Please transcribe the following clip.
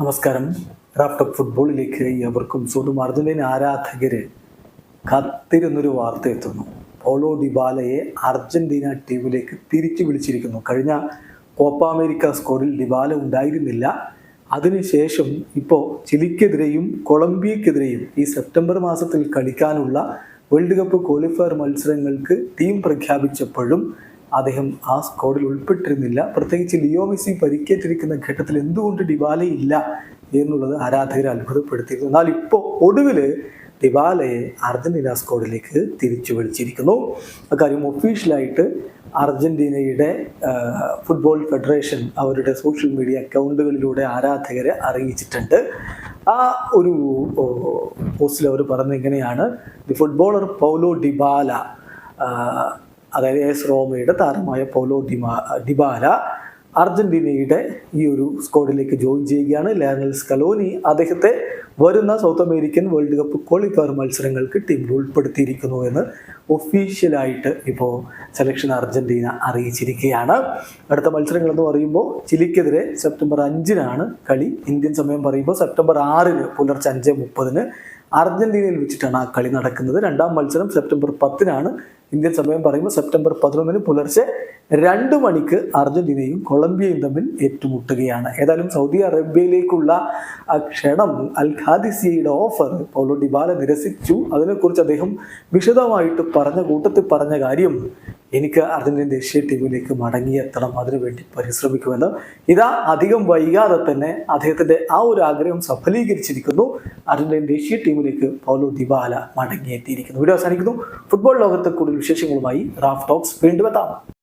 നമസ്കാരം. റാഫ്റ്റോക്ക് ഫുട്ബോളിലേക്ക് ഏവർക്കും സ്വന്തം അർജന്റീന ആരാധകര് കാത്തിരുന്നൊരു വാർത്ത എത്തുന്നു. പൗലോ ഡിബാലയെ അർജന്റീന ടീമിലേക്ക് തിരിച്ചു വിളിച്ചിരിക്കുന്നു. കഴിഞ്ഞ കോപ്പ അമേരിക്ക സ്ക്വാഡിൽ ഡിബാല ഉണ്ടായിരുന്നില്ല. അതിനുശേഷം ഇപ്പോൾ ചിലിക്കെതിരെയും കൊളംബിയക്കെതിരെയും ഈ സെപ്റ്റംബർ മാസത്തിൽ കളിക്കാനുള്ള വേൾഡ് കപ്പ് ക്വാളിഫയർ മത്സരങ്ങൾക്ക് ടീം പ്രഖ്യാപിച്ചപ്പോഴും അദ്ദേഹം ആ സ്ക്വാഡിൽ ഉൾപ്പെട്ടിരുന്നില്ല. പ്രത്യേകിച്ച് ലിയോ മെസ്സി പരിക്കേറ്റിരിക്കുന്ന ഘട്ടത്തിൽ എന്തുകൊണ്ട് ഡിബാല ഇല്ല എന്നുള്ളത് ആരാധകരെ അത്ഭുതപ്പെടുത്തിയിരുന്നു. എന്നാൽ ഇപ്പോൾ ഒടുവിൽ ഡിബാലയെ അർജന്റീന സ്ക്വാഡിലേക്ക് തിരിച്ചു വിളിച്ചിരിക്കുന്നു. അക്കാര്യം ഒഫീഷ്യലായിട്ട് അർജന്റീനയുടെ ഫുട്ബോൾ ഫെഡറേഷൻ അവരുടെ സോഷ്യൽ മീഡിയ അക്കൗണ്ടുകളിലൂടെ ആരാധകരെ അറിയിച്ചിട്ടുണ്ട്. ആ ഒരു പോസ്റ്റിൽ അവർ പറഞ്ഞത് ഇങ്ങനെയാണ്: ദി ഫുട്ബോളർ പൗലോ ഡിബാല, അതായത് എസ് റോമയുടെ താരമായ പൗലോ ഡിബാല അർജന്റീനയുടെ ഈ ഒരു സ്ക്വാഡിലേക്ക് ജോയിൻ ചെയ്യുകയാണ്. ലയണൽ സ്കലോനി അദ്ദേഹത്തെ വരുന്ന south American world cup qualifier മത്സരങ്ങൾക്ക് ടീമിൽ ഉൾപ്പെടുത്തിയിരിക്കുന്നു എന്ന് ഒഫീഷ്യലായിട്ട് ഇപ്പോൾ സെലക്ഷൻ അർജന്റീന അറിയിച്ചിരിക്കുകയാണ്. അടുത്ത മത്സരങ്ങൾ എന്ന് പറയുമ്പോൾ ചിലിക്കെതിരെ സെപ്റ്റംബർ 5-നാണ് കളി. ഇന്ത്യൻ സമയം പറയുമ്പോൾ സെപ്റ്റംബർ 6-ന് പുലർച്ചെ 5:30 അർജന്റീനയിൽ വെച്ചിട്ടാണ് ആ കളി നടക്കുന്നത്. രണ്ടാം മത്സരം സെപ്റ്റംബർ 10-നാണ്. ഇന്ത്യൻ സമയം പറയുമ്പോൾ സെപ്റ്റംബർ 11-ന് പുലർച്ചെ 2 മണിക്ക് അർജന്റീനയും കൊളംബിയയും തമ്മിൽ ഏറ്റുമുട്ടുകയാണ്. ഏതായാലും സൗദി അറേബ്യയിലേക്കുള്ള ക്ഷണം അൽ ഖാദിസിയയുടെ ഓഫർ പൗലോ ഡിബാല നിരസിച്ചു. അതിനെക്കുറിച്ച് അദ്ദേഹം വിശദമായിട്ട് പറഞ്ഞ കാര്യം, എനിക്ക് അർജന്റീന ദേശീയ ടീമിലേക്ക് മടങ്ങിയെത്തണം, അതിനുവേണ്ടി പരിശ്രമിക്കുമെന്ന്. ഇതാ അധികം വൈകാതെ തന്നെ അദ്ദേഹത്തിൻ്റെ ആ ഒരു ആഗ്രഹം സഫലീകരിച്ചിരിക്കുന്നു. അർജന്റീന ദേശീയ ടീമിലേക്ക് പൗലോ ഡിബാല മടങ്ങിയെത്തിയിരിക്കുന്നു. വീഡിയോ അവസാനിക്കുന്നു. ഫുട്ബോൾ ലോകത്തെ കൂടുതൽ വിശേഷങ്ങളുമായി റാഫ് ടോക്സ് വീണ്ടും എത്താം.